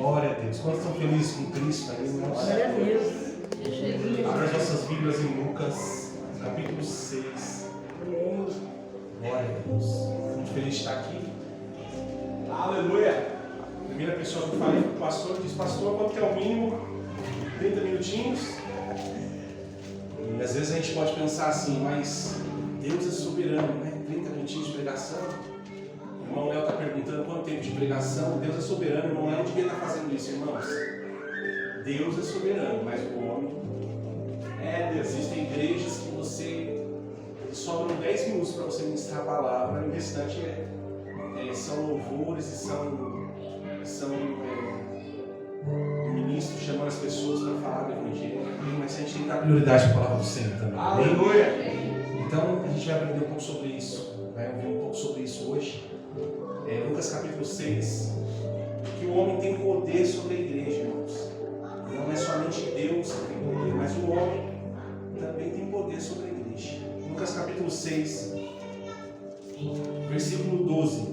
Glória a Deus. Quantos estão felizes com Cristo aí, irmãos? Glória a Deus. Abra as nossas Bíblias em Lucas, capítulo 6. Amém. Glória a Deus. Muito feliz de estar aqui. Aleluia. Primeira pessoa que eu falei com o pastor disse: pastor, quanto que é o mínimo? 30 minutinhos. E às vezes a gente pode pensar assim, mas Deus é soberano, né? 30 minutinhos de pregação. O irmão Léo está perguntando quanto tempo de pregação. Deus é soberano, o irmão Léo não devia estar fazendo isso, irmãos. Deus é soberano, mas o homem existem igrejas que você sobram 10 minutos para você ministrar a palavra e o restante são louvores e são ministros chamando as pessoas para falar do Evangelho. Mas a gente tem que dar prioridade para a palavra do Senhor também. Aleluia! Então a gente vai aprender um pouco sobre isso, vai ouvir um pouco sobre isso hoje. Lucas capítulo 6, que o homem tem poder sobre a igreja, irmãos. Não é somente Deus que tem poder, mas o homem também tem poder sobre a igreja. Lucas capítulo 6, versículo 12.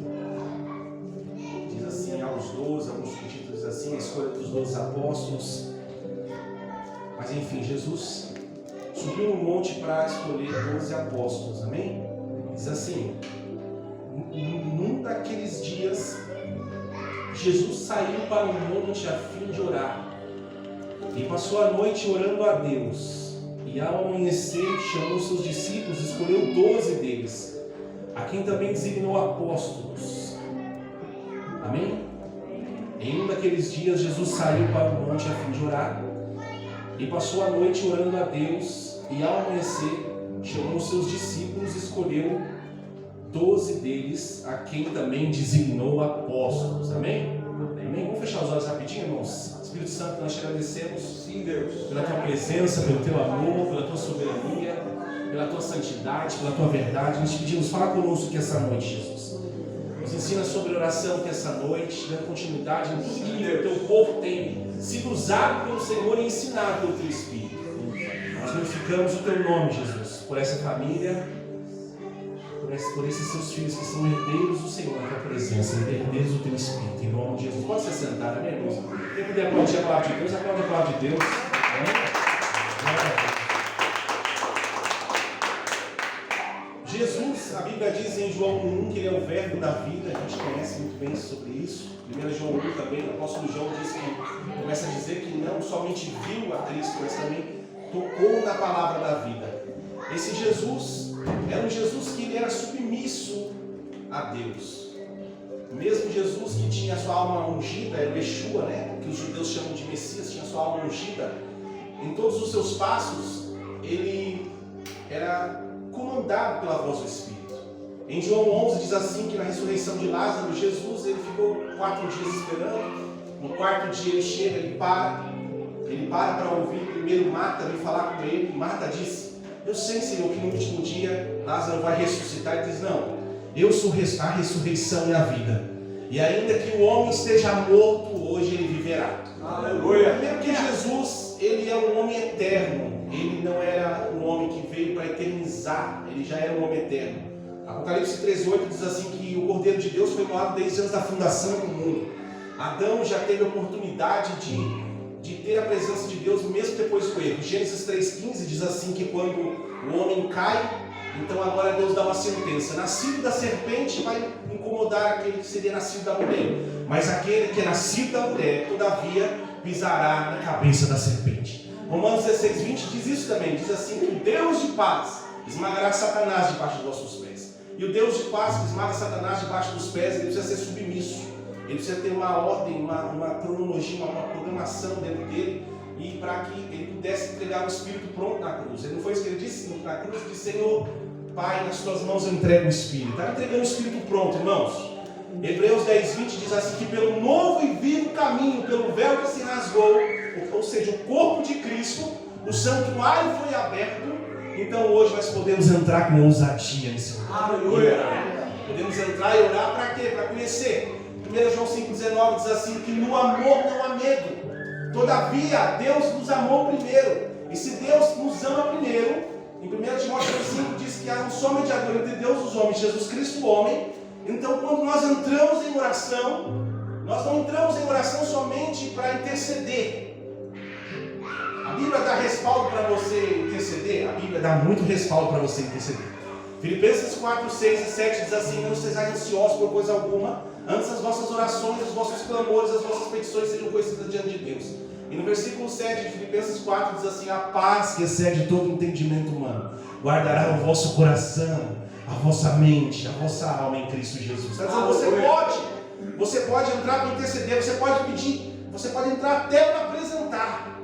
Diz assim, aos 12, alguns títulos assim, a escolha dos 12 apóstolos. Mas enfim, Jesus subiu no monte para escolher 12 apóstolos, amém? Diz assim, num daqueles dias, Jesus saiu para o monte a fim de orar. E passou a noite orando a Deus. E ao amanhecer chamou seus discípulos e escolheu 12 deles, a quem também designou apóstolos. Amém? Em um daqueles dias Jesus saiu para o monte a fim de orar. E passou a noite orando a Deus. E ao amanhecer chamou seus discípulos e escolheu 12 deles, a quem também designou apóstolos. Amém? Amém? Vamos fechar os olhos rapidinho, irmãos? Espírito Santo, nós te agradecemos, sim, Deus, pela tua presença, pelo teu amor, pela tua soberania, pela tua santidade, pela tua verdade. Nós te pedimos, fala conosco que essa noite, Jesus. Nos ensina sobre oração que essa noite, dando continuidade em tudo que o teu povo tem sido usado pelo Senhor e ensinado pelo teu Espírito. Nós glorificamos o teu nome, Jesus, por essa família, por esses seus filhos que são herdeiros do Senhor, na tua presença, herdeiros do teu Espírito, em nome de Jesus. Pode se sentar, amém, irmãos? Quem puder aplaudir a palavra de Deus, aplaude a palavra de Deus. Amém? Jesus, a Bíblia diz em João 1 que ele é o verbo da vida, a gente conhece muito bem sobre isso. 1 João 1 também, o apóstolo João diz que começa a dizer que não somente viu a Cristo, mas também tocou na palavra da vida. Esse Jesus era um Jesus que ele era submisso a Deus. Mesmo Jesus que tinha a sua alma ungida, era o Yeshua, né? Que os judeus chamam de Messias, tinha a sua alma ungida. Em todos os seus passos, ele era comandado pela voz do Espírito. Em João 11 diz assim que na ressurreição de Lázaro, Jesus ele ficou 4 dias esperando. No 4º dia ele chega, ele para ouvir primeiro Marta vir falar com ele. Marta disse: eu sei, Senhor, que no último dia Lázaro vai ressuscitar. Ele diz: não, eu sou a ressurreição e a vida. E ainda que o homem esteja morto, hoje ele viverá. Aleluia! Primeiro que Jesus, ele é um homem eterno. Ele não era um homem que veio para eternizar. Ele já era um homem eterno. Apocalipse 3:8 diz assim que o Cordeiro de Deus foi imolado desde antes da fundação do mundo. Adão já teve a oportunidade de ter a presença de Deus mesmo depois do erro. Gênesis 3:15 diz assim que quando o homem cai, então agora Deus dá uma sentença: nascido da serpente vai incomodar aquele que seria nascido da mulher, mas aquele que é nascido da mulher, todavia, pisará na cabeça da serpente. Romanos 16:20 diz isso também, diz assim que o Deus de paz esmagará Satanás debaixo dos vossos pés. E o Deus de paz que esmaga Satanás debaixo dos pés, ele precisa ser submisso. Ele precisa ter uma ordem, uma cronologia, uma programação dentro dele, e para que ele pudesse entregar o Espírito pronto na cruz. Ele não foi isso que ele disse na cruz? Ele disse: Senhor, Pai, nas tuas mãos eu entrego o Espírito. Está entregando o Espírito pronto, irmãos. Hebreus 10:20 diz assim que pelo novo e vivo caminho, pelo véu que se rasgou, ou seja, o corpo de Cristo, o santuário foi aberto. Então hoje nós podemos entrar com ousadia nesse lugar. Aleluia! Podemos entrar e orar para quê? Para conhecer. 1 João 5,19 diz assim que no amor não há medo. Todavia, Deus nos amou primeiro. E se Deus nos ama primeiro, em 1 Timóteo 5 diz que há um só mediador entre Deus e os homens, Jesus Cristo, o homem. Então, quando nós entramos em oração, nós não entramos em oração somente respaldo para você interceder? A Bíblia dá muito respaldo para você interceder. Filipenses 4, 6 e 7 diz assim: não sejais ansiosos por coisa alguma, antes as vossas orações, os vossos clamores, as vossas petições sejam conhecidas diante de Deus. E no versículo 7 de Filipenses 4 diz assim: a paz que excede todo entendimento humano guardará o vosso coração, a vossa mente, a vossa alma em Cristo Jesus. Está dizendo, você pode entrar para interceder, você pode pedir, você pode entrar até para apresentar.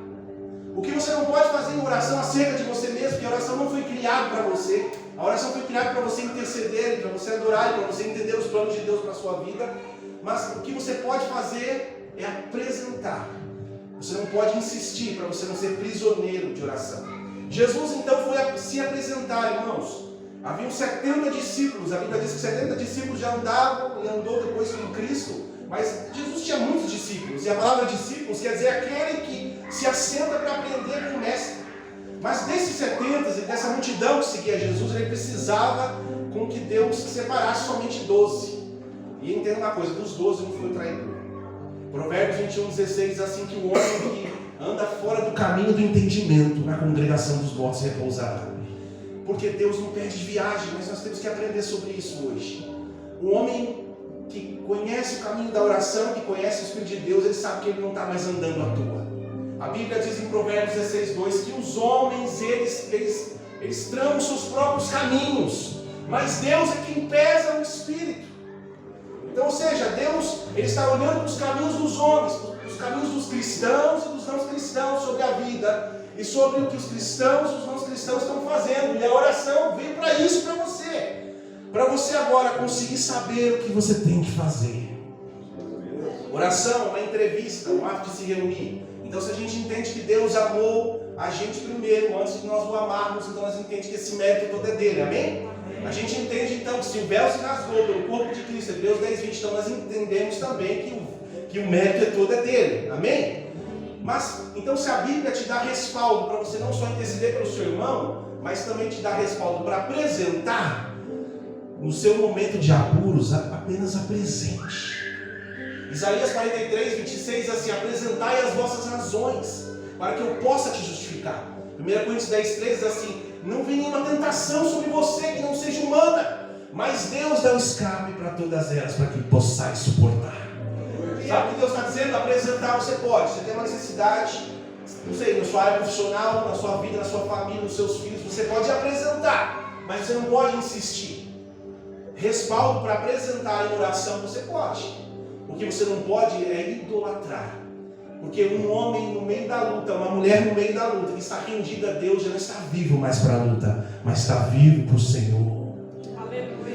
O que você não pode fazer em oração acerca de você mesmo, porque a oração não foi criada para você. A oração foi criada para você interceder, para você adorar, para você entender os planos de Deus para a sua vida. Mas o que você pode fazer é apresentar. Você não pode insistir para você não ser prisioneiro de oração. Jesus então foi se apresentar, irmãos. Haviam 70 discípulos. A Bíblia diz que 70 discípulos já andavam e andou depois com Cristo. Mas Jesus tinha muitos discípulos. E a palavra discípulos quer dizer aquele que se assenta para aprender com o mestre. Mas desses 70 e dessa multidão que seguia Jesus, ele precisava com que Deus separasse somente 12. E entenda uma coisa, dos 12 não foi o traidor. Provérbios 21, 16 diz assim: que o homem que anda fora do caminho do entendimento, na congregação dos mortos repousará. Porque Deus não perde viagem, mas nós temos que aprender sobre isso hoje. O homem que conhece o caminho da oração, que conhece o Espírito de Deus, ele sabe que ele não está mais andando à toa. A Bíblia diz em Provérbios 16, 2 que os homens, eles tramam seus próprios caminhos, mas Deus é quem pesa o Espírito. Então, ou seja, Deus ele está olhando para os caminhos dos homens, os caminhos dos cristãos e dos não cristãos sobre a vida, e sobre o que os cristãos e os não cristãos estão fazendo. E a oração vem para isso, para você agora conseguir saber o que você tem que fazer. Oração é uma entrevista, um ato de se reunir. Então, se a gente entende que Deus amou a gente primeiro, antes de nós o amarmos, então nós entendemos que esse mérito todo é dele, amém? A gente entende então que se o véu se rasgou pelo corpo de Cristo, Hebreus 10, 20, então nós entendemos também que o mérito todo é dele, amém? Mas, então se a Bíblia te dá respaldo para você não só interceder pelo seu irmão, mas também te dá respaldo para apresentar, no seu momento de apuros, apenas apresente. Isaías 43, 26 diz assim: apresentai as vossas razões, para que eu possa te justificar. 1 Coríntios 10, 3 diz assim: não vem nenhuma tentação sobre você que não seja humana, mas Deus dá o escape para todas elas, para que possais suportar. Sabe o que Deus está dizendo? Apresentar você pode. Você tem uma necessidade, não sei, na sua área profissional, na sua vida, na sua família, nos seus filhos, você pode apresentar, mas você não pode insistir. Respaldo para apresentar em oração você pode. O que você não pode é idolatrar. Porque um homem no meio da luta, uma mulher no meio da luta, que está rendida a Deus, já não está vivo mais para a luta, mas está vivo para o Senhor.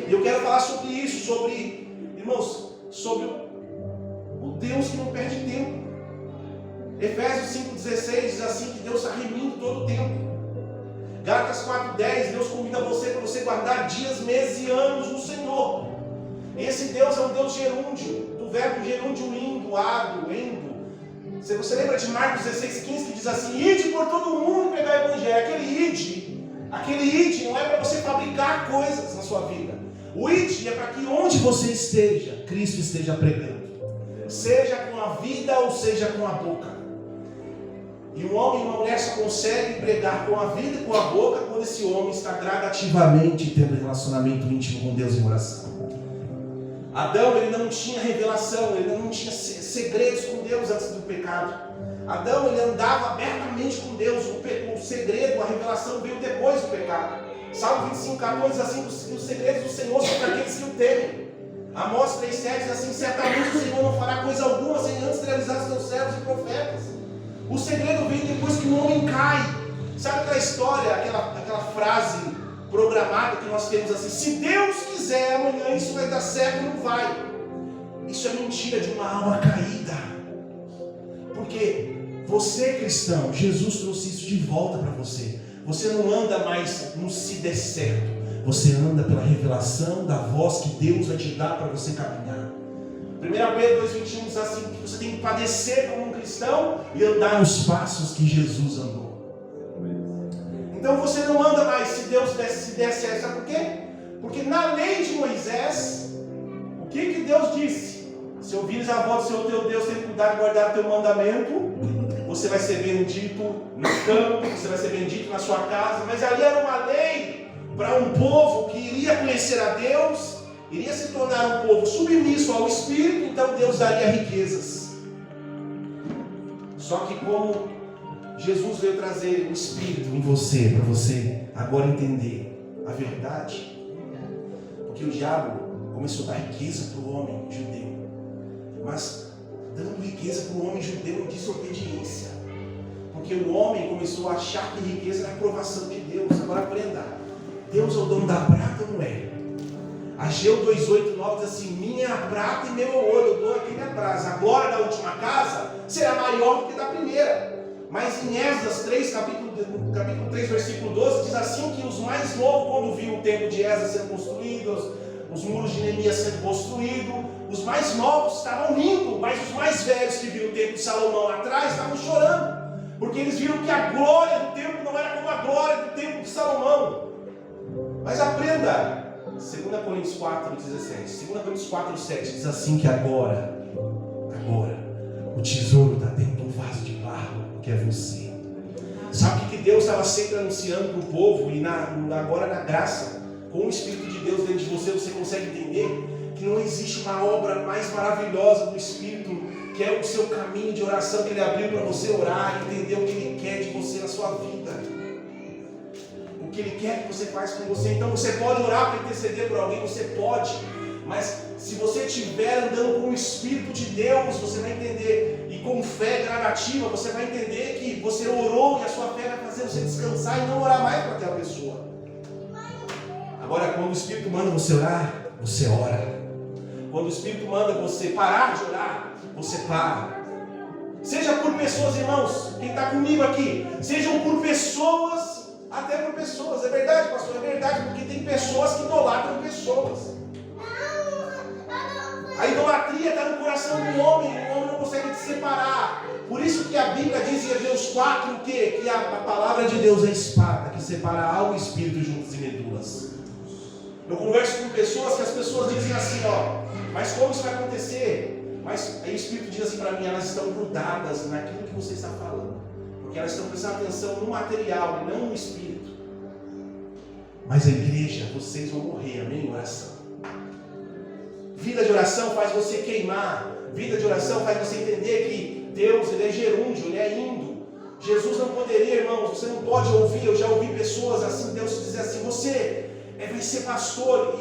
E eu quero falar sobre isso, irmãos, sobre o Deus que não perde tempo. Efésios 5,16 diz assim que Deus está remindo todo o tempo. Gálatas 4,10, Deus convida você para você guardar dias, meses e anos no Senhor. Esse Deus é um Deus gerúndio, do verbo gerúndio indo, ado, endo. Você lembra de Marcos 16,15 que diz assim: ide por todo mundo e pregar o evangelho. Aquele ide não é para você fabricar coisas na sua vida. O ide é para que onde você esteja, Cristo esteja pregando. Seja com a vida ou seja com a boca. E um homem e uma mulher só conseguem pregar com a vida e com a boca quando esse homem está gradativamente tendo relacionamento íntimo com Deus em oração. Adão, ele não tinha revelação, ele não tinha segredos com Deus antes do pecado. Adão, ele andava abertamente com Deus. O segredo, a revelação veio depois do pecado. Salmo 25,14 diz assim: os segredos do Senhor são para aqueles que o temem. Amós 3,7 diz assim: certamente o Senhor não fará coisa alguma sem antes realizar os seus servos e profetas. O segredo vem depois que o homem cai. Sabe aquela história, aquela frase programada que nós temos assim: se Deus quiser, amanhã isso vai dar certo, não vai. Isso é mentira de uma alma caída. Porque você, cristão, Jesus trouxe isso de volta para você. Você não anda mais no se der certo. Você anda pela revelação da voz que Deus vai te dar para você caminhar. 1 Pedro 2,21 diz assim: que você tem que padecer como um cristão e andar nos passos que Jesus andou. Então você não anda mais se Deus se der certo. Sabe por quê? Porque na lei de Moisés, o que Deus disse? Se ouvires a voz do Senhor teu Deus, tem que cuidar de guardar o teu mandamento, você vai ser bendito no campo, você vai ser bendito na sua casa. Mas ali era uma lei para um povo que iria conhecer a Deus, iria se tornar um povo submisso ao Espírito, então Deus daria riquezas. Só que como Jesus veio trazer o Espírito em você, para você agora entender a verdade, porque o diabo começou a dar riqueza para o homem judeu, mas dando riqueza para o homem judeu em desobediência, porque o homem começou a achar que riqueza era a aprovação de Deus. Agora aprenda, Deus é o dono da prata ou não é? Ageu 2:8-9 diz assim: minha é a prata e meu é o ouro, eu dou a quem me apraz. A glória da última casa será maior do que da primeira. Mas em Esdras 3, capítulo 3, versículo 12, diz assim que os mais novos, quando viram o templo de Esdras sendo construído, os muros de Neemias sendo construídos, os mais novos estavam rindo, mas os mais velhos que viram o templo de Salomão atrás estavam chorando, porque eles viram que a glória do templo não era como a glória do templo de Salomão. Mas aprenda, 2 Coríntios 4:17, 2 Coríntios 4:7 diz assim que agora, o tesouro está dentro de um vaso de barro, que é você. Sabe o que Deus estava sempre anunciando para o povo? E agora na graça, com o Espírito de Deus dentro de você, você consegue entender que não existe uma obra mais maravilhosa do Espírito, que é o seu caminho de oração que Ele abriu para você orar, entender o que Ele quer de você na sua vida, o que Ele quer que você faça com você. Então você pode orar para interceder por alguém, você pode, mas se você estiver andando com o Espírito de Deus, você vai entender, e com fé gradativa, você vai entender que você orou e a sua fé vai fazer você descansar e não orar mais para aquela pessoa. Agora, quando o Espírito manda você orar, você ora. Quando o Espírito manda você parar de orar, você para. Seja por pessoas, irmãos, quem está comigo aqui, sejam por pessoas, até por pessoas. É verdade, pastor, é verdade, porque tem pessoas que idolatram pessoas. A idolatria está no coração do homem, o homem não consegue se separar. Por isso que a Bíblia diz em Hebreus 4 o quê? Que a palavra de Deus é a espada que separa alma e espírito juntos e medulas. Eu converso com pessoas que as pessoas dizem assim, mas como isso vai acontecer? Mas aí o Espírito diz assim para mim, elas estão grudadas naquilo que você está falando, porque elas estão prestando atenção no material e não no Espírito. Mas a igreja, vocês vão morrer, amém? Oração. Vida de oração faz você queimar. Vida de oração faz você entender que Deus, Ele é gerúndio, Ele é indo. Jesus não poderia, irmãos, você não pode ouvir. Eu já ouvi pessoas assim, Deus dizer assim, você vai ser pastor.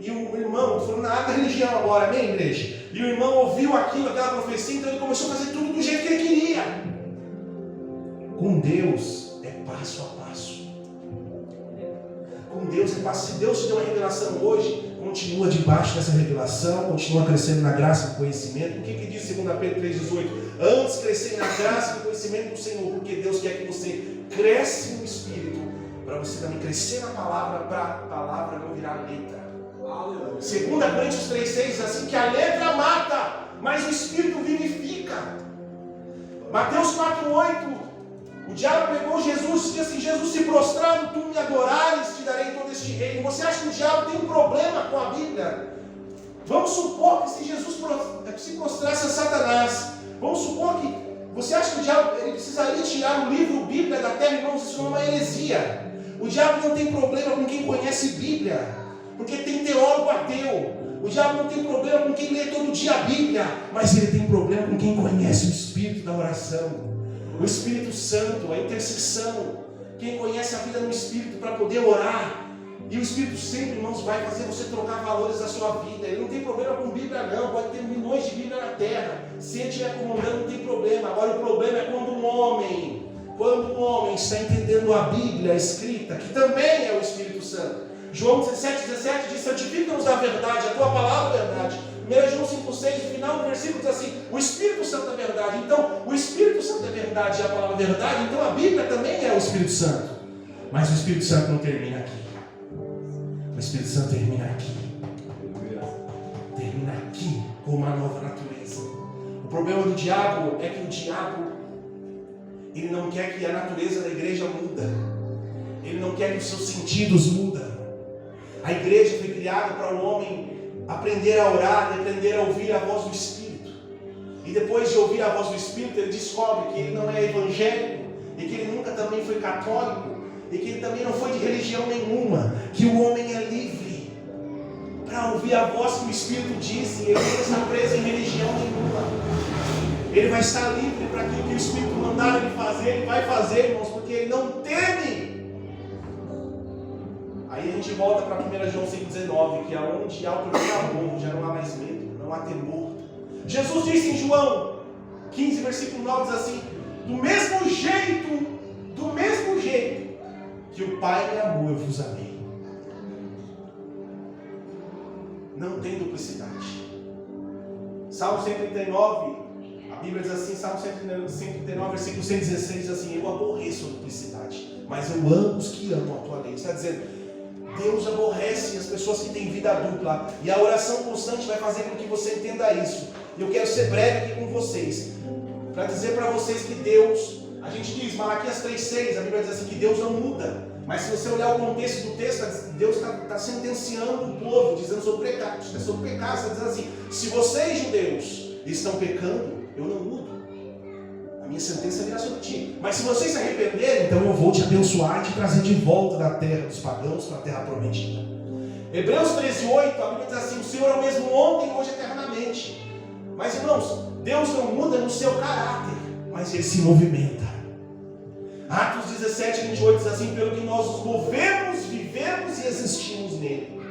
E o irmão, estou falando na área da religião agora, amém, igreja? E o irmão ouviu aquilo, aquela profecia, então ele começou a fazer tudo do jeito que ele queria. Com Deus é passo a passo. Com Deus é passo. Se Deus te deu uma revelação hoje, continua debaixo dessa revelação, continua crescendo na graça e no conhecimento. O que diz 2 Pedro 3,18? Antes crescer na graça e no conhecimento do Senhor, porque Deus quer que você cresça no Espírito, para você também crescer na palavra, para a palavra não virar letra. 2 Coríntios 3,6 diz assim que a letra mata, mas o Espírito vivifica. Mateus 4,8, o diabo pegou Jesus e disse assim, Jesus, se prostrado tu me adorares, te darei todo este reino. Você acha que o diabo tem um problema com a Bíblia? Vamos supor que se Jesus se prostrasse a Satanás, vamos supor que você acha que o diabo ele precisaria tirar o livro Bíblia da terra? Irmãos, isso é uma heresia. O diabo não tem problema com quem conhece Bíblia, porque tem teólogo ateu. O diabo não tem problema com quem lê todo dia a Bíblia, mas ele tem problema com quem conhece o Espírito da oração, o Espírito Santo, a intercessão. Quem conhece a vida no Espírito para poder orar. E o Espírito sempre, irmãos, vai fazer você trocar valores da sua vida. Ele não tem problema com Bíblia não, pode ter milhões de Bíblia na terra. Se ele estiver comandando, não tem problema. Agora o problema é quando um homem está entendendo a Bíblia escrita, que também é o Espírito Santo. João 17,17 diz, santifica-nos da verdade, a tua palavra é verdade. 1 João 5,6, no final do versículo diz assim, o Espírito Santo é verdade. Então, o Espírito Santo é verdade e a palavra é verdade, então a Bíblia também é o Espírito Santo. Mas o Espírito Santo não termina aqui. O Espírito Santo termina aqui. Termina aqui com uma nova natureza. O problema do diabo é que o diabo, ele não quer que a natureza da igreja muda. Ele não quer que os seus sentidos mudam. A igreja foi criada para o homem aprender a orar e aprender a ouvir a voz do Espírito. e depois de ouvir a voz do Espírito, ele descobre que ele não é evangélico, e que ele nunca também foi católico, e que ele também não foi de religião nenhuma, que o homem é livre para ouvir a voz que o Espírito disse, e ele não está preso em religião nenhuma. Ele vai estar livre para aquilo que o Espírito mandar ele fazer, ele vai fazer, irmãos, porque ele não teme. Aí a gente volta para 1 João 5,19, que é onde há o primeiro amor, já não há mais medo, não há temor. Jesus disse em João 15, versículo 9, diz assim: do mesmo jeito que o Pai me amou, eu vos amei. Não tem duplicidade. Salmo 139, a Bíblia diz assim, Salmo 139, versículo 116, diz assim: eu aborreço a duplicidade, mas eu amo os que amam a tua lei. Está dizendo, Deus aborrece as pessoas que têm vida dupla, e a oração constante vai fazer com que você entenda isso. E eu quero ser breve aqui com vocês, para dizer para vocês que Deus, a gente diz, Malaquias 3,6, a Bíblia diz assim, que Deus não muda. Mas se você olhar o contexto do texto, Deus está sentenciando o povo, dizendo sobre pecado, está dizendo assim: se vocês, judeus, estão pecando, eu não mudo, a minha sentença virá sobre ti. Mas se vocês se arrependerem, então eu vou te abençoar e te trazer de volta da terra dos pagãos para a terra prometida. Hebreus 13,8, a Bíblia diz assim: o Senhor é o mesmo ontem, hoje, eternamente. Mas, irmãos, Deus não muda no seu caráter, mas Ele se movimenta. Atos 17, 28 diz assim: pelo que nós nos movemos, vivemos e existimos nele.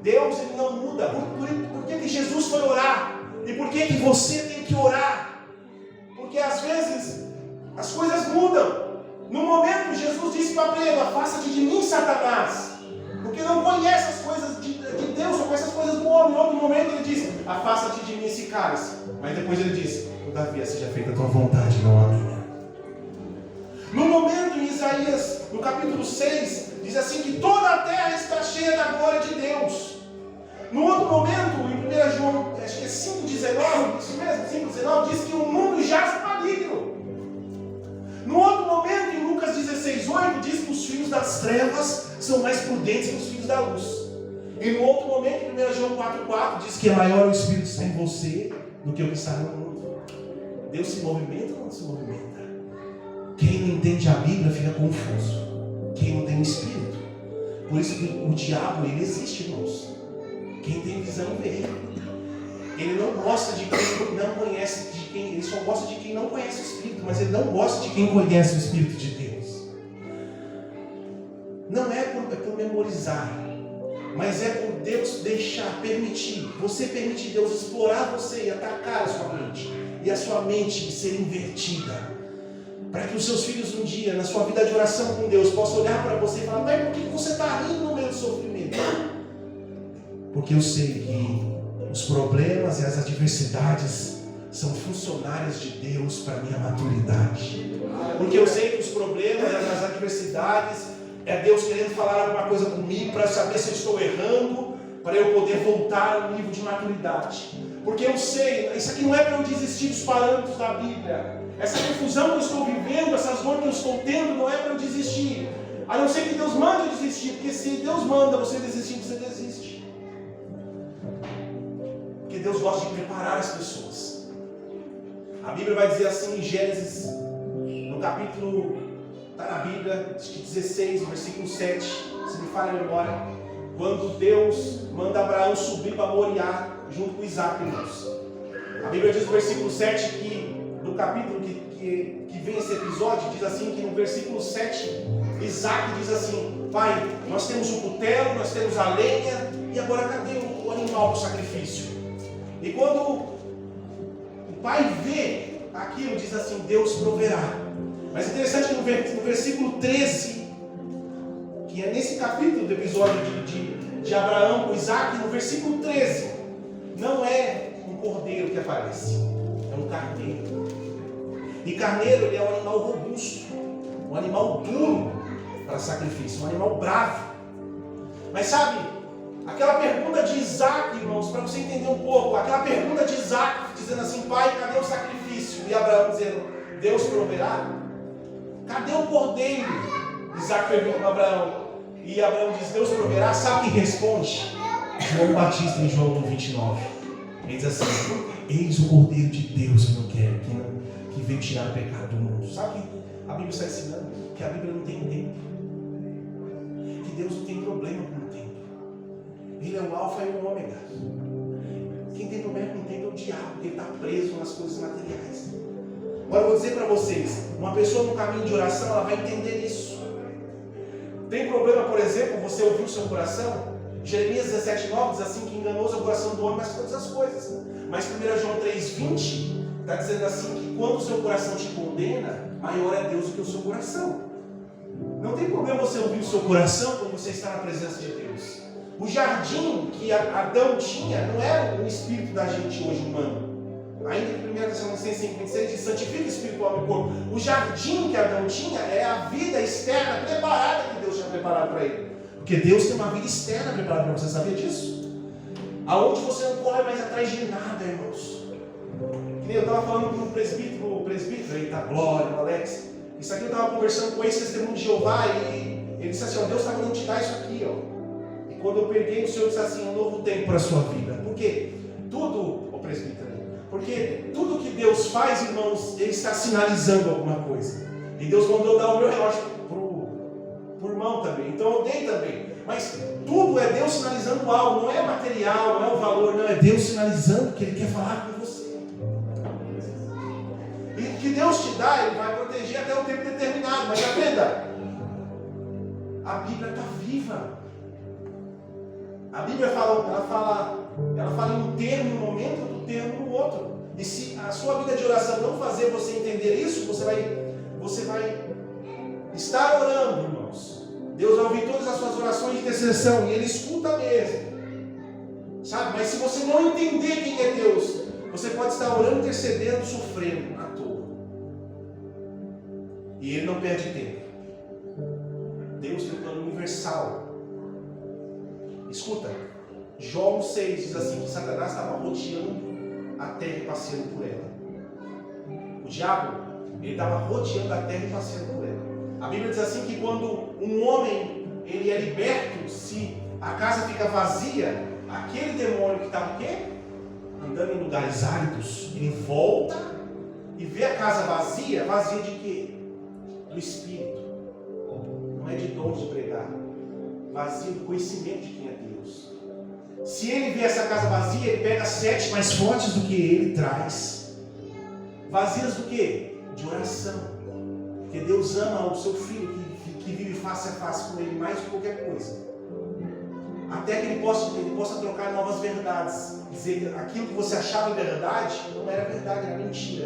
Deus, Ele não muda. Por que Jesus foi orar? E por que você tem que orar? Porque às vezes as coisas mudam. No momento, Jesus disse para Pedro: afasta-te de mim, Satanás, porque não conhece as coisas de Deus, só conhece as coisas do homem. Em outro momento ele diz: afasta-te de mim esse cálice. Mas depois ele diz: todavia seja feita a tua vontade, não a minha. No momento, em Isaías, no capítulo 6, diz assim que toda a terra está cheia da glória de Deus. No outro momento, em 1 João, acho que é 5,19, isso mesmo, 5,19, diz que o mundo jaz no maligno. No outro momento, em Lucas 16,8, diz que os filhos das trevas são mais prudentes que os filhos da luz. E no outro momento, em 1 João 4,4, diz que é maior o Espírito que está em você do que o que está no mundo. Deus se movimenta ou não se movimenta? Quem não entende a Bíblia fica confuso. Quem não tem o Espírito. Por isso que o diabo, ele existe, irmãos. Quem tem visão vê. Ele não gosta de quem não conhece, ele só gosta de quem não conhece o Espírito, mas ele não gosta de quem conhece o Espírito de Deus. Não é por memorizar, mas é por Deus deixar, permitir. Você permite Deus explorar você e atacar a sua mente. E a sua mente ser invertida. Para que os seus filhos um dia, na sua vida de oração com Deus, possam olhar para você e falar: pai, por que você está rindo no meio do sofrimento? Porque eu sei que os problemas e as adversidades são funcionários de Deus para a minha maturidade. Porque eu sei que os problemas e as adversidades é Deus querendo falar alguma coisa comigo para saber se eu estou errando, para eu poder voltar ao nível de maturidade. Porque eu sei, isso aqui não é para eu desistir dos parâmetros da Bíblia. Essa confusão que eu estou vivendo, essas dores que eu estou tendo, não é para eu desistir. A não ser que Deus manda eu desistir, porque se Deus manda você desistir, você desiste. Porque Deus gosta de preparar as pessoas. A Bíblia vai dizer assim em Gênesis, no capítulo, está na Bíblia, acho que 16, versículo 7, se me falha a memória, quando Deus manda Abraão subir para Moriá, junto com Isaac, irmãos. A Bíblia diz no versículo 7 que, do capítulo que vem esse episódio, diz assim que no versículo 7, Isaac diz assim: pai, nós temos o cutelo, nós temos a lenha, e agora cadê o animal para o sacrifício? E quando o pai vê aquilo, diz assim: Deus proverá. Mas é interessante que no versículo 13, que é nesse capítulo do episódio de Abraão com Isaac, no versículo 13, não é um cordeiro que aparece, é um carneiro. E carneiro, ele é um animal robusto, um animal duro para sacrifício, um animal bravo. Mas sabe, aquela pergunta de Isaac, irmãos, para você entender um pouco, aquela pergunta de Isaac dizendo assim: pai, cadê o sacrifício? E Abraão dizendo: Deus proverá. Cadê o cordeiro? Isaac pergunta para Abraão, e Abraão diz: Deus proverá. Sabe quem responde? João Batista, em João 29. Ele diz assim: eis o Cordeiro de Deus que não quer, que veio tirar o pecado do mundo. Sabe que a Bíblia está ensinando? Que a Bíblia não tem tempo. Que Deus não tem problema com o tempo. Ele é o alfa e o ômega. Quem tem problema com o tempo é o diabo, porque ele está preso nas coisas materiais. Agora eu vou dizer para vocês, uma pessoa no caminho de oração, ela vai entender isso. Tem problema, por exemplo, você ouvir o seu coração? Jeremias 17,9 diz assim, que enganoso é o coração do homem, mas todas as coisas. Mas 1 João 3,20 está dizendo assim, que quando o seu coração te condena, maior é Deus do que o seu coração. Não tem problema você ouvir o seu coração quando você está na presença de Deus. O jardim que Adão tinha não era o espírito da gente hoje humano. Ainda que 1 Tessalonicenses 5,26 diz: santifica o espírito, alma e corpo. O jardim que Adão tinha é a vida externa preparada que Deus tinha preparado para ele. Porque Deus tem uma vida externa preparada para você, sabia disso? Aonde você não corre mais atrás de nada, irmãos. Que nem eu estava falando para o presbítero, eita glória, o Alex. Isso aqui eu estava conversando com esse testemunho de Jeová e ele disse assim: ó, Deus está mandando te dar isso aqui, ó. E quando eu peguei, o Senhor disse assim: um novo tempo para a sua vida. Por quê? Tudo, ó presbítero, porque tudo que Deus faz, irmãos, Ele está sinalizando alguma coisa. E Deus mandou dar o meu relógio para o irmão também. Então eu dei também. Mas tudo é Deus sinalizando algo. Não é material, não é o valor. Não, é Deus sinalizando que Ele quer falar com você. E o que Deus te dá, Ele vai proteger até um tempo determinado. Mas aprenda, a Bíblia está viva. A Bíblia fala em um termo, em um momento, do termo no outro. E se a sua vida de oração não fazer você entender isso, você vai estar orando, irmãos. Deus vai ouvir todas as suas orações de intercessão e Ele escuta mesmo. Sabe? Mas se você não entender quem é Deus, você pode estar orando, intercedendo, sofrendo à toa. E Ele não perde tempo. Deus tem um plano universal. Escuta, Jó 6 diz assim, que Satanás estava rodeando a terra e passeando por ela. O diabo, ele estava rodeando a terra e passeando por ela. A Bíblia diz assim que quando um homem ele é liberto, se a casa fica vazia, aquele demônio que estava o quê? Andando em lugares áridos, ele volta e vê a casa vazia. Vazia de quê? Do Espírito. Não é de dom de pregar. Vazio do conhecimento de quem é Deus. Se ele vê essa casa vazia, ele pega 7 mais fortes do que ele traz. Vazias do que? De oração. Porque Deus ama o seu filho que vive face a face com ele mais do que qualquer coisa. Até que ele possa trocar novas verdades. Dizer que aquilo que você achava verdade não era verdade, era mentira.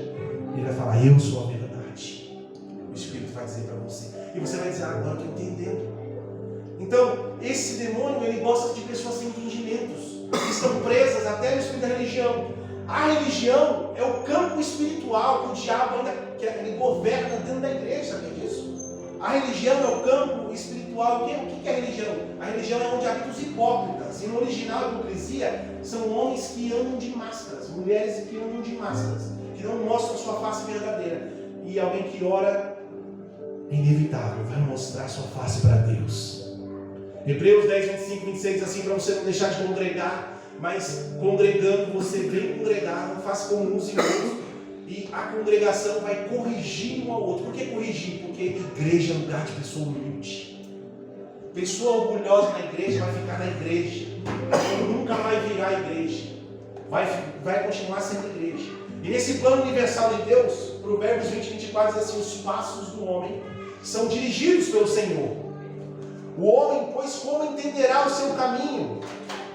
Ele vai falar: eu sou a verdade. O Espírito vai dizer para você. E você vai dizer: agora eu estou entendendo. Então, esse demônio, ele gosta de pessoas sem entendimentos, que estão presas até no espírito da religião. A religião é o campo espiritual que o diabo ainda ele governa dentro da igreja, sabia disso? A religião é o campo espiritual. O que é a religião? A religião é onde habitam os hipócritas. E no original, a hipocrisia são homens que andam de máscaras, mulheres que andam de máscaras, que não mostram a sua face verdadeira. E alguém que ora, é inevitável, vai mostrar sua face para Deus. Hebreus 10, 25, 26, assim, para você não deixar de congregar, mas congregando você vem congregar, não faz como uns e outros, e a congregação vai corrigir um ao outro. Por que corrigir? Porque igreja é lugar de pessoa humilde. Pessoa orgulhosa na igreja vai ficar na igreja, nunca vai virar igreja, vai continuar sendo igreja. E nesse plano universal de Deus, Provérbios 20, 24 diz assim: os passos do homem são dirigidos pelo Senhor. O homem, pois, como entenderá o seu caminho?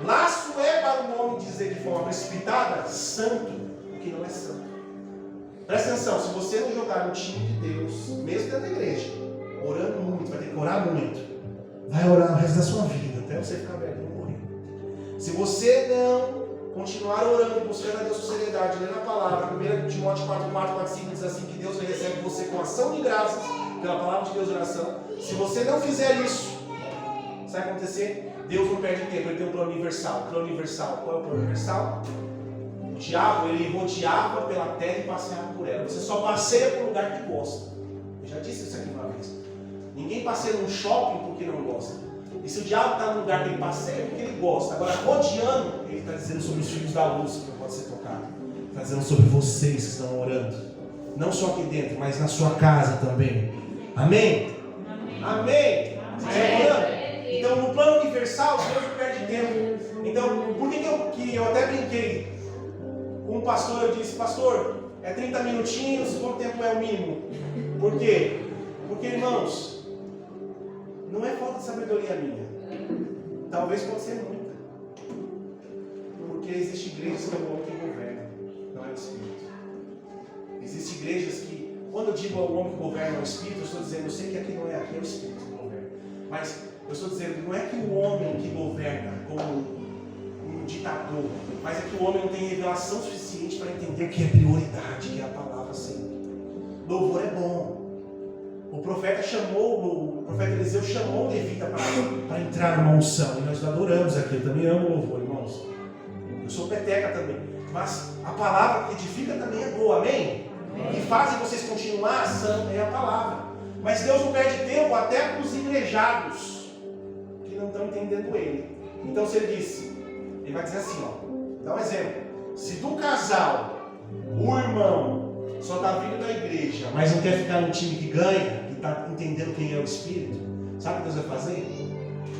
Laço é para o homem dizer de forma precipitada: santo, o que não é santo. Presta atenção, se você não jogar no time de Deus, mesmo dentro da igreja, orando muito, vai ter que orar muito, vai orar o resto da sua vida, até você ficar velho e morrer. Se você não continuar orando, buscando a Deus com seriedade, lendo a palavra, 1 Timóteo 4, 5 diz assim, que Deus recebe você com ação de graças, pela palavra de Deus e oração. Se você não fizer isso, sabe o que vai acontecer? Deus não perde tempo, Ele tem um plano universal. Plano universal, qual é o plano universal? O diabo, ele rodeava pela terra e passeava por ela. Você só passeia por um lugar que gosta. Eu já disse isso aqui uma vez. Ninguém passeia num shopping porque não gosta. E se o diabo está no lugar que ele passeia, é porque ele gosta. Agora, rodeando, ele está dizendo sobre os filhos da luz que não pode ser tocado. Está dizendo sobre vocês que estão orando. Não só aqui dentro, mas na sua casa também. Amém? Amém? Amém. Então, no plano universal, Deus não perde tempo. Então, por que eu até brinquei com um pastor? Eu disse, pastor, é 30 minutinhos, quanto tempo é o mínimo? Por quê? Porque, irmãos, não é falta de sabedoria minha. Talvez pode ser muita. Porque existem igrejas que é o homem que governa, não é o Espírito. Existem igrejas que, quando eu digo ao homem que governa o Espírito, eu estou dizendo, eu sei que aqui não é, aqui é o Espírito que governa. Mas eu estou dizendo, não é que o homem que governa como um ditador, mas é que o homem não tem revelação suficiente para entender o que é prioridade, que é a palavra sempre. Louvor é bom. O profeta Eliseu chamou o levita para entrar numa unção. E nós adoramos aqui. Eu também amo o louvor, irmãos. Eu sou peteca também. Mas a palavra que edifica também é boa, amém? E fazem vocês continuar a ação é a palavra. Mas Deus não perde tempo até para os igrejados que não estão entendendo Ele. Então se Ele disse, Ele vai dizer assim, ó, dá um exemplo. Se do casal, o irmão só está vindo da igreja, mas não quer ficar no time que ganha, que está entendendo quem é o Espírito, sabe o que Deus vai fazer?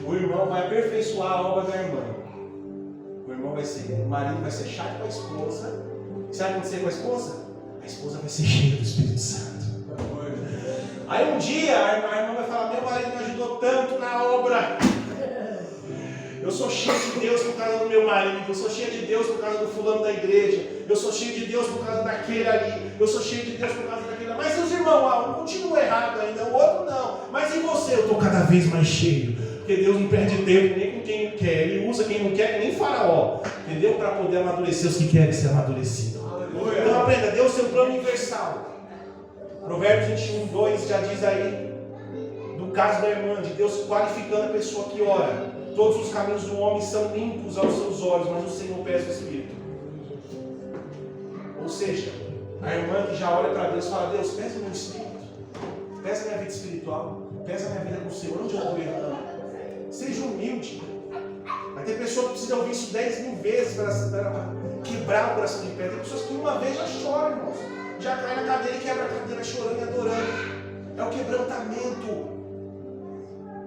O irmão vai aperfeiçoar a obra da irmã. O irmão vai ser, o marido vai ser chato com a esposa. O que vai acontecer com a esposa? A esposa vai ser cheia do Espírito Santo. Aí um dia a irmã vai falar, meu marido me ajudou tanto na obra. Eu sou cheio de Deus por causa do meu marido. Eu sou cheio de Deus por causa do fulano da igreja. Eu sou cheio de Deus por causa daquele ali. Eu sou cheio de Deus por causa daquele ali. Mas os irmãos, um continua errado ainda, o outro não. Mas e você? Eu estou cada vez mais cheio. Porque Deus não perde tempo nem com quem quer. Ele usa quem não quer, que nem Faraó. Entendeu? Para poder amadurecer os que querem ser amadurecidos. Então aprenda, Deus tem um plano universal. Provérbios 21, 2 já diz aí, do caso da irmã, de Deus qualificando a pessoa que ora. Todos os caminhos do homem são limpos aos seus olhos, mas o Senhor pesa o Espírito. Ou seja, a irmã que já olha para Deus fala, Deus, pesa o meu espírito, pesa a minha vida espiritual, pesa a minha vida com o Senhor, onde eu estou errando? Seja humilde. Vai ter pessoa que precisa ouvir isso 10 mil vezes para quebrar o coração de pedra. Tem pessoas que uma vez já choram, irmãos. Já cai na cadeira e quebra a cadeira chorando e adorando. É o quebrantamento.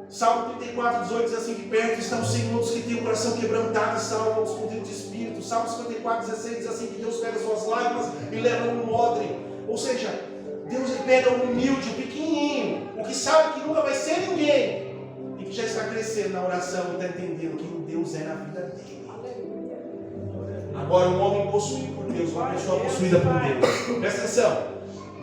Salmo 34, 18 diz assim, que perto estão os senhores que têm o coração quebrantado e salvam os contidos de espírito. Salmo 54, 16 diz assim, que Deus pega as suas lágrimas e leva um odre. Ou seja, Deus ele pega o humilde, o pequenininho, o que sabe que nunca vai ser ninguém e que já está crescendo na oração e está entendendo quem Deus é na vida dele. Agora, um homem possuído por Deus, uma pessoa possuída por Deus. Presta atenção,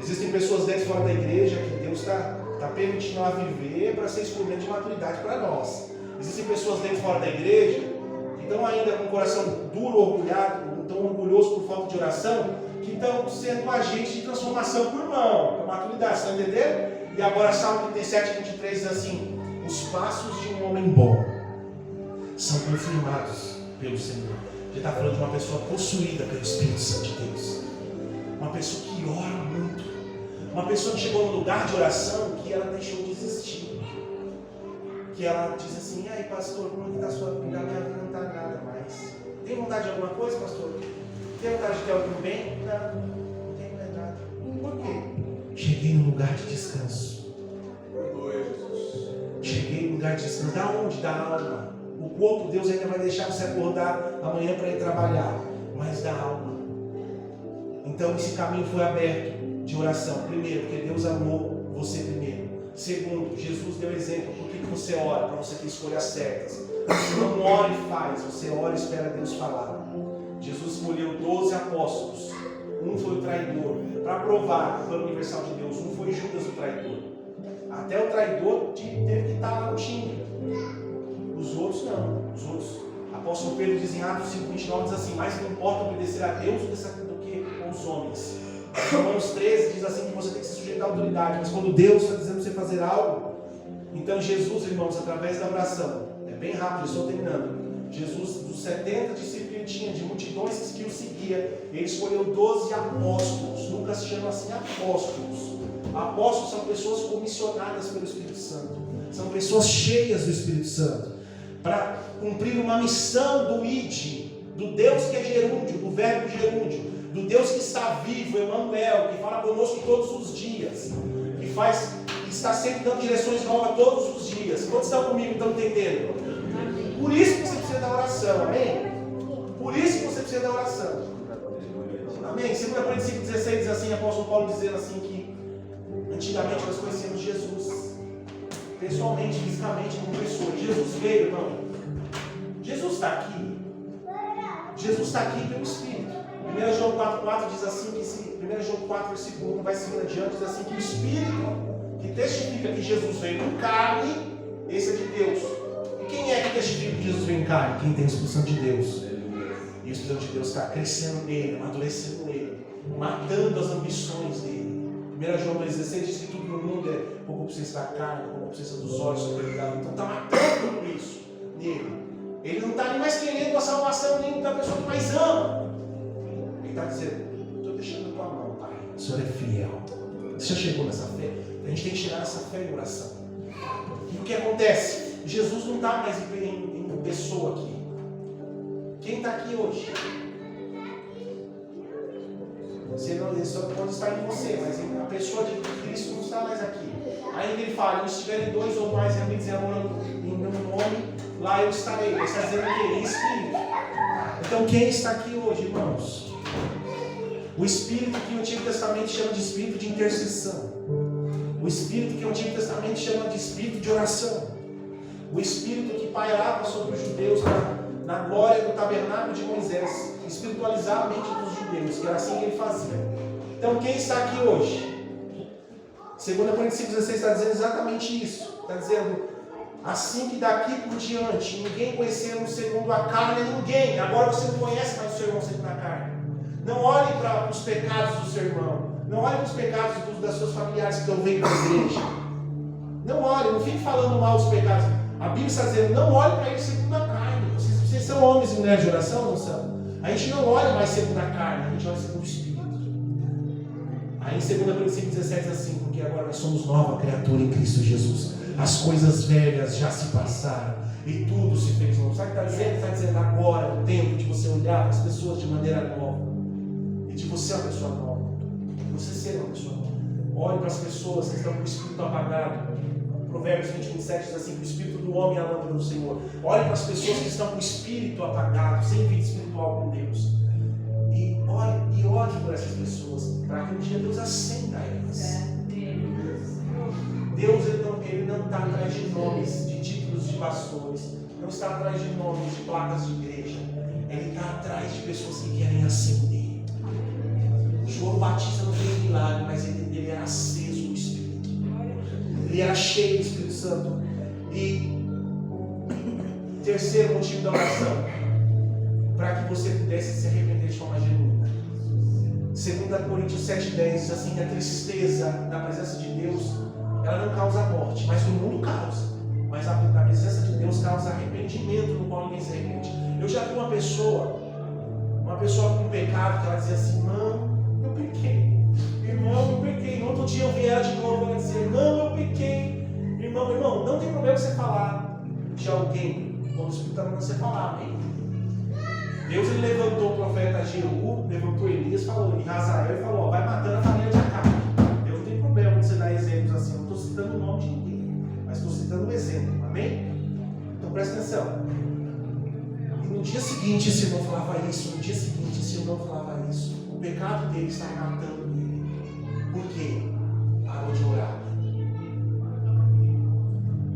existem pessoas dentro e fora da igreja que Deus está permitindo ela viver para ser instrumento de maturidade para nós. Existem pessoas dentro e fora da igreja que estão ainda com o coração duro, orgulhado, tão orgulhoso por falta de oração, que estão sendo agentes de transformação para o irmão, para maturidade, você está entendendo? E agora Salmo 37, 23 diz assim, os passos de um homem bom são confirmados pelo Senhor. Já está falando de uma pessoa possuída pelo Espírito Santo de Deus, uma pessoa que ora muito, uma pessoa que chegou no lugar de oração que ela deixou de existir, que ela diz assim, e aí pastor, como é que está a sua vida? A minha vida não está nada mais. Tem vontade de alguma coisa, pastor? Tem vontade de ter algum bem? Não tem mais nada. Por quê? Cheguei no lugar de descanso. Cheguei no lugar de descanso. Da onde? Da alma. O corpo, Deus ainda vai deixar você acordar amanhã para ir trabalhar, mas da alma. Então esse caminho foi aberto de oração. Primeiro, porque Deus amou você primeiro. Segundo, Jesus deu exemplo. Por que você ora? Para você ter escolhas certas. Você não ora e faz, você ora e espera Deus falar. Jesus escolheu 12 apóstolos. Um foi o traidor. Para provar o plano universal de Deus, um foi Judas o traidor. Até o traidor teve que estar lá no time. Os outros não. Os outros, apóstolo Pedro diz em Atos 5:29, diz assim, mais não importa obedecer a Deus do que aos homens. Romanos 13 diz assim que você tem que se sujeitar à autoridade, mas quando Deus está dizendo para você fazer algo, então Jesus, irmãos, através da oração, é bem rápido, eu estou terminando. Jesus, dos 70 discípulos que ele tinha, de multidões que o seguia, ele escolheu 12 apóstolos. Lucas chama assim apóstolos. Apóstolos são pessoas comissionadas pelo Espírito Santo. São pessoas cheias do Espírito Santo para cumprir uma missão do ID, do Deus que é gerúndio, do verbo gerúndio, do Deus que está vivo, Emmanuel, que fala conosco todos os dias, que está sempre dando direções novas todos os dias. Quantos estão comigo, estão entendendo? Por isso que você precisa da oração, amém? Por isso que você precisa da oração. Amém? 2 Coríntios 5,16 diz assim, apóstolo Paulo dizendo assim que antigamente nós conhecemos Jesus pessoalmente, fisicamente, como pessoa. Jesus veio, irmão. Jesus está aqui. Jesus está aqui pelo Espírito. 1 João 4,4 diz assim que 1 João 4, versículo 1 vai seguindo adiante, diz assim que o Espírito que testifica que Jesus veio em carne, esse é de Deus. E quem é que testifica que Jesus veio em carne? Quem tem o Espírito Santo de Deus. E o Espírito de Deus está crescendo nele, amadurecendo nele, matando as ambições dele. 1 João 2,16 diz que tudo no mundo é concupiscência da carne, concupiscência dos olhos, superioridade. Então está matando tudo isso nele. Ele não está nem mais querendo a salvação nem da pessoa que mais ama. Ele está dizendo, estou deixando na tua mão, Pai. O Senhor é fiel. Você já chegou nessa fé? A gente tem que tirar essa fé em oração. E o que acontece? Jesus não está mais em pessoa aqui. Quem está aqui hoje? Ele só pode estar em você, mas a pessoa de Cristo não está mais aqui. Aí ele fala, se estiverem dois ou mais reunidos em meu nome, lá eu estarei. Ele está dizendo que é Espírito. Então quem está aqui hoje, irmãos? O Espírito que o Antigo Testamento chama de Espírito de intercessão. O Espírito que o Antigo Testamento chama de Espírito de oração. O Espírito que pairava sobre os judeus na glória do tabernáculo de Moisés, espiritualizar a mente dos judeus, que era assim que ele fazia. Então quem está aqui hoje? 2 Coríntios 5,16 está dizendo exatamente isso. Está dizendo, assim que daqui por diante, ninguém conhecendo segundo a carne, ninguém. Agora você não conhece mais o seu irmão segundo a carne. Não olhe para os pecados do seu irmão. Não olhe para os pecados das suas familiares que estão vindo para a igreja. Não olhe, não fique falando mal dos pecados. A Bíblia está dizendo, não olhe para eles segundo a carne. Vocês são homens e mulheres de oração, não são? A gente não olha mais segundo a carne, a gente olha segundo o Espírito. Aí em 2 Coríntios 5,17 diz assim, porque agora nós somos nova criatura em Cristo Jesus. As coisas velhas já se passaram e tudo se fez novo. Sabe o que está dizendo? Está dizendo agora é o tempo de você olhar para as pessoas de maneira nova. E de você ser uma pessoa nova. De você ser uma pessoa nova. Olhe para as pessoas que estão com o Espírito apagado. Provérbios 20:27 diz assim, que o Espírito do homem é a lâmpada do Senhor. Olhe para as pessoas que estão com o Espírito apagado, sem vida espiritual com Deus. E ore por essas pessoas, para que um dia Deus acenda elas. Deus ele não está atrás de nomes, de títulos de pastores, não está atrás de nomes, de placas de igreja. Ele está atrás de pessoas que querem acender. João Batista não fez milagre, mas ele era aceso no Espírito. Ele era cheio do Espírito Santo. E terceiro motivo da oração, para que você pudesse se arrepender de forma genuína. 2 Coríntios 7,10 diz assim, que a tristeza da presença de Deus, ela não causa morte, mas o mundo causa. Mas a presença de Deus causa arrependimento, no qual ninguém se arrepende. Eu já vi uma pessoa com pecado, que ela dizia assim, irmão, eu pequei. Irmão, eu pequei. No outro dia eu vi ela de novo, ela dizia, irmão, eu pequei. Irmão, não tem problema você falar de alguém, quando o Espírito está mandando você falar, amém? Deus ele levantou o profeta Jeú, levantou Elias, falou em Hazael e falou, vai matando a família de Acabe. Deus não tem problema quando você dá exemplos assim, eu não estou citando o nome de ninguém, mas estou citando um exemplo, amém? Então presta atenção. E no dia seguinte esse irmão falava isso, o pecado dele estava matando ele. Por quê? Parou de orar.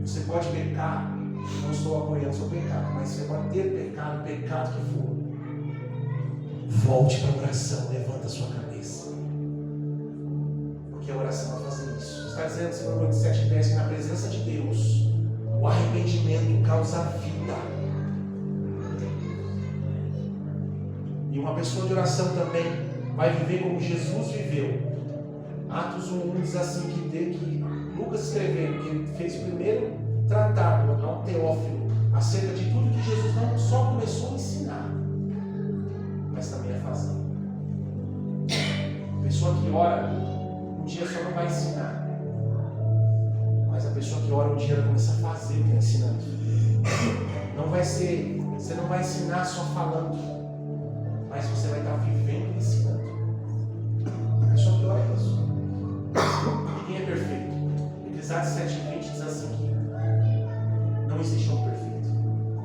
Você pode pecar, não estou apoiando o seu pecado, mas você pode ter pecado que for. Volte para a oração, levanta a sua cabeça. Porque a oração vai fazer isso. Está dizendo, 2 Coríntios 7,10, que na presença de Deus, o arrependimento causa vida. E uma pessoa de oração também vai viver como Jesus viveu. Atos 1 diz assim, que Lucas escreveu, que ele fez o primeiro tratado ao Teófilo acerca de tudo que Jesus não só começou a ensinar, mas também a fazer. A pessoa que ora, um dia só não vai ensinar, mas a pessoa que ora um dia vai começar a fazer o que está ensinando. Você não vai ensinar só falando, mas você vai estar vivendo e ensinando. A pessoa que ora é isso. Ninguém é perfeito. Eclesiastes 7:20 diz assim que não existe um perfeito.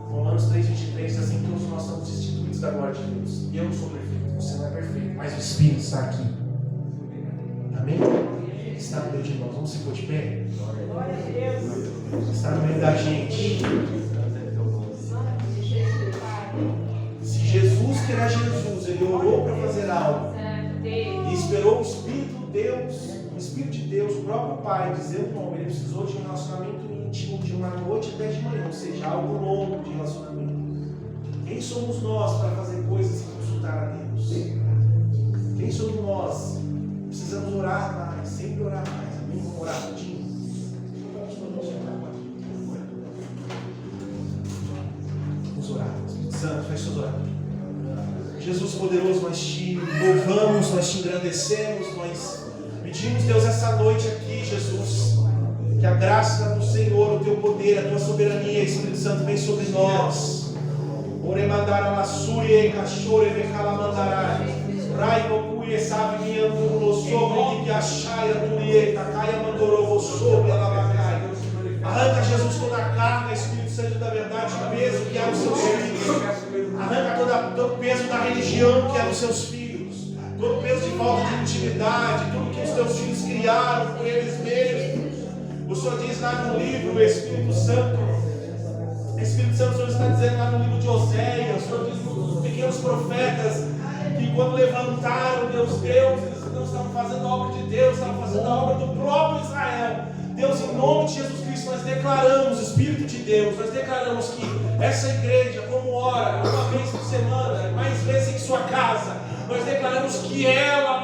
Romanos 3:23 diz assim que todos nós somos instituídos da glória de Deus. E eu não sou perfeito, você não é perfeito, mas o Espírito está aqui. Amém? Está no meio de nós. Vamos se pôr de pé? Glória a Deus. Está no meio da gente. Se Jesus, que era Jesus, ele orou para fazer algo e esperou o Espírito de Deus, o próprio Pai, dizer o nome, ele precisou de um relacionamento íntimo de uma noite até de manhã, ou seja, algo longo de relacionamento. Quem somos nós para fazer coisas sem consultar a Deus? Quem somos nós? Precisamos orar mais, sempre orar mais. Amém? Vamos orar rapidinho. Vamos orar. Espírito Santo, feche seus olhos. Jesus poderoso, nós te louvamos, nós te engrandecemos, nós pedimos, Deus, essa noite aqui, Jesus, que a graça do Senhor, o teu poder, a tua soberania, Espírito Santo, vem sobre nós. Oremandara Massurie, Cachore, Vecalamandarai. Raimocuie, sabe, me andulo sobre que a chaia turieta, caia mandorovo sobre a lavacai. Arranca, Jesus, toda a carga, Espírito Santo da verdade, o peso que há nos seus filhos. Arranca todo o peso da religião que há nos seus filhos. Todo o peso de falta de intimidade, tudo que os teus filhos criaram por eles mesmos. O Senhor diz lá no livro, o Espírito Santo, o Senhor está dizendo lá no livro de Oséias, o Senhor diz nos pequenos profetas, que quando levantaram, Deus, eles não estavam fazendo a obra de Deus, estavam fazendo a obra do próprio Israel. Deus, em nome de Jesus Cristo, nós declaramos, Espírito de Deus, nós declaramos que essa igreja, como ora, uma vez por semana, mais vezes em sua casa, nós declaramos que ela